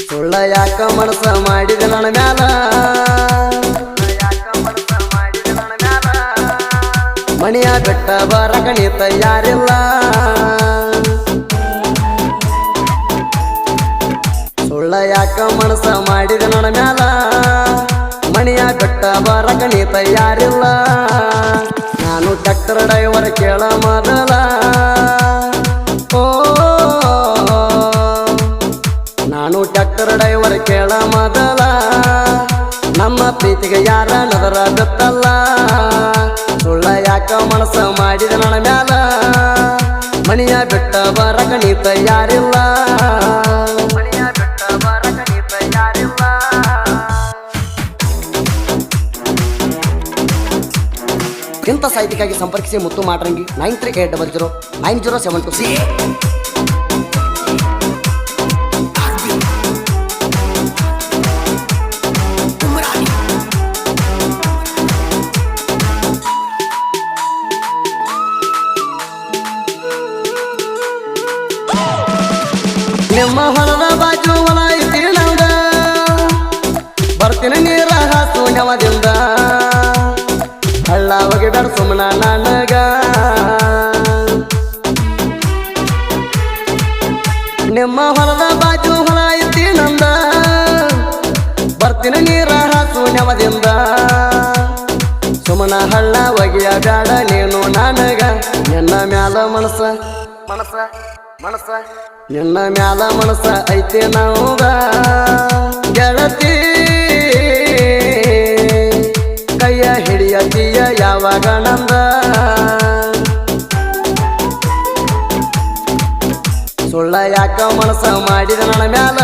ಸುಳ್ಳ ಯಾಕ ಮನಸ ಮಾಡಿದ ನನ್ನ ಮ್ಯಾಲ ಮಣಿಯ ಬೆಟ್ಟ ಬರಕ ನೀ ತಯಾರಿಲ್ಲ ಸುಳ್ಳ ಯಾಕ ಮನಸ ಮಾಡಿದ ನನ್ನ ಮ್ಯಾಲ ಮಣಿಯ ಬೆಟ್ಟ ಬರಕ ನೀ ತಯಾರಿಲ್ಲ ನಾನು ಟ್ರ್ಯಾಕ್ಟರ್ ಡ್ರೈವರ್ ಕೇಳ ಮೊದಲ ನಾನು ಟ್ರ್ಯಾಕ್ಟರ್ ಡ್ರೈವರ್ ಕೇಳ ಮೊದಲ ನಮ್ಮ ಪ್ರೀತಿಗೆ ಯಾರ ನದರ ಗೊತ್ತಲ್ಲ ಸುಳ್ಳ ಯಾಕ ಮನಸ ಮಾಡಿದ ನನ್ನ ಮ್ಯಾಲ ಮಣಿಯ ಬೆಟ್ಟ ಬರಕ ನೀ ತಯಾರಿಲ್ಲ ಮಣಿಯ ಬೆಟ್ಟ ಬರಕ ನೀ ತಯಾರಿಲ್ಲ ಇಂಥ ಸಾಹಿತ್ಯಕ್ಕಾಗಿ ಸಂಪರ್ಕಿಸಿ ಮುತ್ತು ಮಾಡ್ರಂಗಿ 9380090726 ನಿಮ್ಮ ಹೊಲದ ಬಾಜು ಹೊಲ ಐತಿ ನಂದ ಬರ್ತೀನಿ ನೀರ ಹಾಸು ನೆವದಿಂದ ಹಳ್ಳ ಒಗಿಬೇಡ ಸುಮ್ಮನ ನನಗ ನಿಮ್ಮ ಹೊಲದ ಬಾಜು ಹೊಲ ಐತಿ ನಂದ ಬರ್ತೀನಿ ನೀರ ಹಾಸು ನೆವದಿಂದ ಸುಮ್ಮನ ಹಳ್ಳ ಒಗಿಯ ಬ್ಯಾಡ ನೀನು ನನಗ ನಿನ್ನ ಮ್ಯಾಲ ಮನಸ ಮನಸ ಮನಸ ನಿನ್ನ ಮ್ಯಾಲ ಮನಸ ಐತಿ ನಾವುಗ ಗೆಳತಿ ಕೈಯ ಹಿಡಿಯತೀಯ ಯಾವಾಗ ನಂದ ಸುಳ್ಳ ಯಾಕ ಮನಸ ಮಾಡಿದ ನನ್ನ ಮ್ಯಾಲ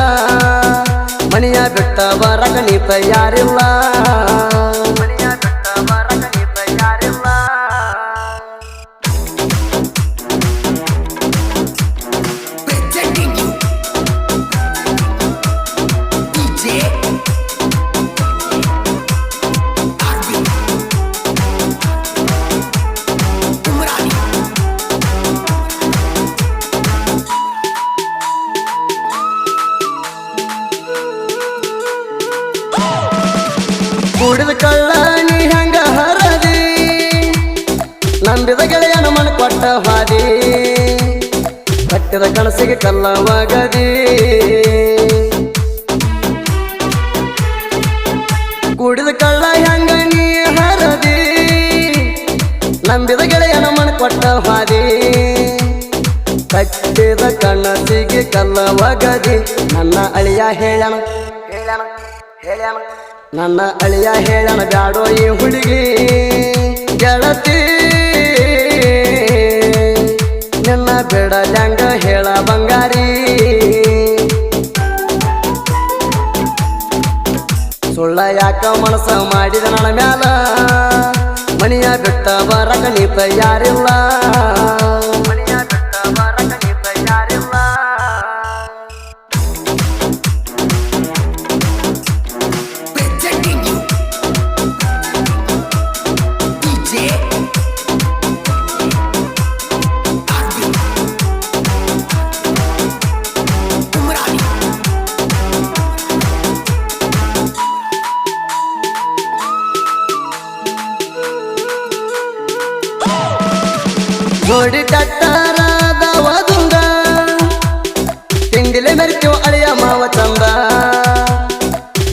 ಮಣಿಯ ಬೆಟ್ಟ ಬರಕ ನೀ ತಯಾರಿಲ್ಲ ಮಣಿಯ ಬೆಟ್ಟ ಬರಕ ನೀ ತಯಾರಿಲ್ಲ ಕುಡಿದ ಕಳ್ಳ ನೀ ಹಂಗ ಹರದಿ ನಂಬಿದ ಗೆಳೆಯನ ಮನ ಕೊಟ್ಟ ಹಾದಿ ಕಟ್ಟಿದ ಕನಸಿಗೆ ಕಲ್ಲವಾಗದಿ ಕುಡಿದ ಕಳ್ಳ ಹಂಗ ನೀ ಹರದಿ ನಂಬಿದ ಗೆಳೆಯನ ಮನ ಕೊಟ್ಟ ಹಾದಿ ಕಟ್ಟಿದ ಕನಸಿಗೆ ಕಲ್ಲವಾಗದಿ ನನ್ನ ಅಳಿಯ ಹೇಳಣ ಹೇಳಣ ಹೇಳಣ ನನ್ನ ಅಳಿಯ ಹೇಳಣ ಬ್ಯಾಡೋ ಈ ಹುಡುಗಿ ಗೆಳತಿ ನಿನ್ನ ಬಿಡಲ್ಯಾಂಗ ಹೇಳ ಬಂಗಾರಿ ಸುಳ್ಳ ಯಾಕ ಮನಸ ಮಾಡಿದ ನನ್ನ ಮ್ಯಾಲ ಮಣಿಯ ಬೆಟ್ಟ ಬರಕ ನೀ ತಯಾರಿಲ್ಲ ಮಣಿಯ ಬೆಟ್ಟ ಬರಕ ನೀ ತಯಾರಿಲ್ಲ ಜೋಡಿ ಟ್ರ್ಯಾಕ್ಟರದ ವದುಂಗ ತಿಂಡಿಲೆ ಮೆರಿತೀವ ಅಳಿಯ ಮಾವ ಚಂದ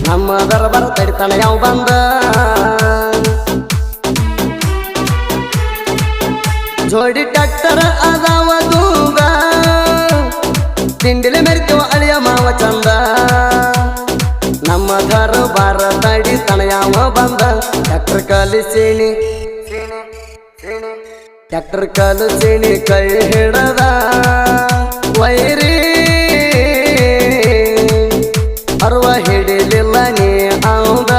ನಮ್ಮ ದರಬರ ತಡಿತಾನ ಯಾವ ಬಂದ ಜೋಡಿ ಟ್ರ್ಯಾಕ್ಟರ್ ಅದಾವ ದೂಗ ತಿಂಡಿಲೆ ಮೆರಿತೀವ ಅಳಿಯ ಮಾವ ಚಂದ ನಮ್ಮ ದರಬರ ತಡಿತಾನ ಯಾವ ಬಂದ ಟ್ರ್ಯಾಕ್ಟರ್ ಕಲಿಸೀನಿ ಟ್ರ್ಯಾಕ್ಟರ್ ಕಲಿಸೀನಿ ಕೈ ಹಿಡದ ವೈರಿ ಅರ್ವ ಹಿಡಿಲಿಲ್ಲ ನೀ ಹೌದ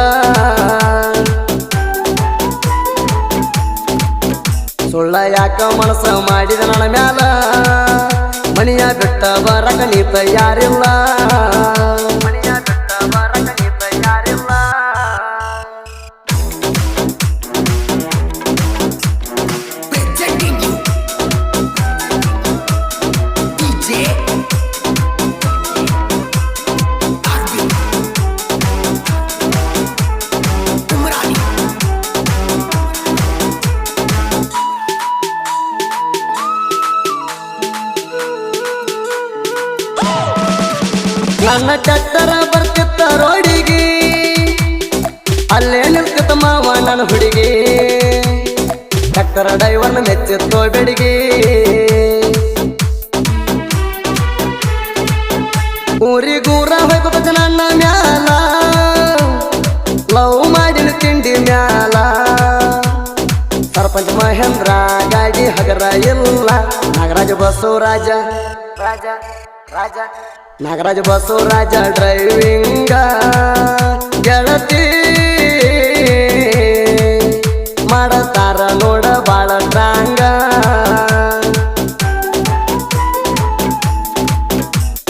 ಸುಳ್ಳ ಯಾಕ ಮನಸ್ಸ ಮಾಡಿದ ನನ್ನ ಮ್ಯಾಲ ಮನಿಯ ಬಿಟ್ಟ ಬರಕ ನೀ ತಯಾರಿಲ್ಲ ಮನಿಯ ಬಿಟ್ಟ ಬರಕ ನೀ ತಯಾರಿಲ್ಲ ನನ್ನ ಟ್ಯಾಕ್ಟರ ಬರ್ತಿತ್ತ ರೋಡಿಗೆ ಅಲ್ಲೇ ನಿಲ್ತಿತ್ತ ಮಾವ ನನ್ನ ಹುಡುಗಿ ಟ್ಯಾಕ್ಟರ ಡ್ರೈವರ್ನ ಮೆಚ್ಚಿತ್ತೋ ಬೆಡಿಗೆ ಊರಿಗೂರ ಹೋಗ್ಬೇಕ ನನ್ನ ಮ್ಯಾಲ ಲವ್ ಮಾಡಿನ ತಿಂಡಿ ಮ್ಯಾಲ ಸರ್ಪಂಚ ಮಹೇಂದ್ರ ಗಾಡಿ ಹಗರ ಇಲ್ಲ ನಾಗರಾಜ ಬಸವರಾಜ ರಾಜ ರಾಜ ನಾಗರಾಜ ಬಸವರಾಜ ಡ್ರೈವಿಂಗ ಗೆಳತಿ ಮಾಡತಾರ ನೋಡ ಬಾಳ ಟ್ರಾಂಗ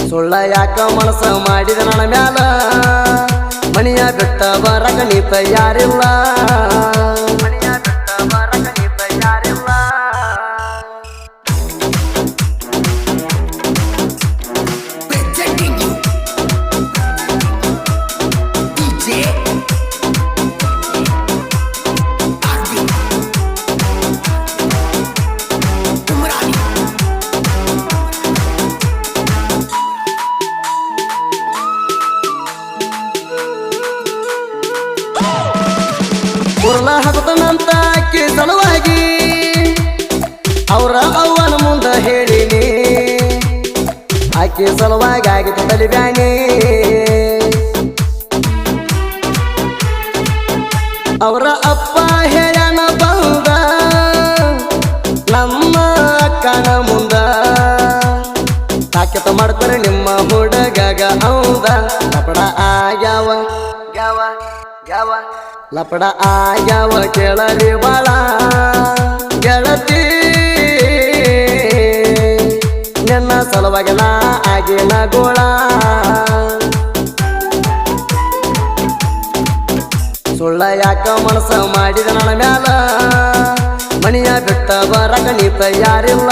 ಸುಳ್ಳ ಯಾಕ ಮನಸ್ಸ ಮಾಡಿದ ನನ್ನ ಮ್ಯಾಲ ಮನಿಯ ಬಿಟ್ಟ ಬರಕ ನೀ ತಯಾರಿಲ್ಲ ಮನಿಯ ಬಿಟ್ಟ ಬರಕ ನೀ ತಯಾರಿಲ್ಲ ಉರ್ಲ ಹಾಕುತ್ತಾನಂತ ಅಕ್ಕಿ ಸಲುವಾಗಿ ಅವ್ರ ಅವ್ವನ ಮುಂದ ಹೇಳಿನಿ ಅಕ್ಕಿ ಸಲುವಾಗಿ ಆಗಿತ್ತು ತಲಿಬ್ಯಾನಿ ಅವರ ಅಪ್ಪ ಹೇಳ್ಯಾನ ಬಂದ ನಮ್ಮ ಅಕ್ಕನ ಮುಂದ ತಾಕೆತ ಮಾಡ್ತಾರೆ ನಿಮ್ಮ ಹುಡುಗಗ ಹೌದ ಲಪಡ ಆಗ್ಯಾವ ಗ್ಯಾವ ಗ್ಯಾವ ಲಪಡ ಆಗ್ಯಾವ ಕೇಳರಿ ಬಾಳ ಗೆಳತಿ ನಿನ್ನ ಸಲುವಾಗಿ ನಾ ಆಗಿನ ಗೋಳ ಸುಳ್ಳ ಯಾಕ ಮನಸ್ಸ ಮಾಡಿದ ನನ್ನ ಮ್ಯಾಲ ಮನಿಯ ಬಿಟ್ಟ ಬರಕ ನೀ ತಯಾರಿಲ್ಲ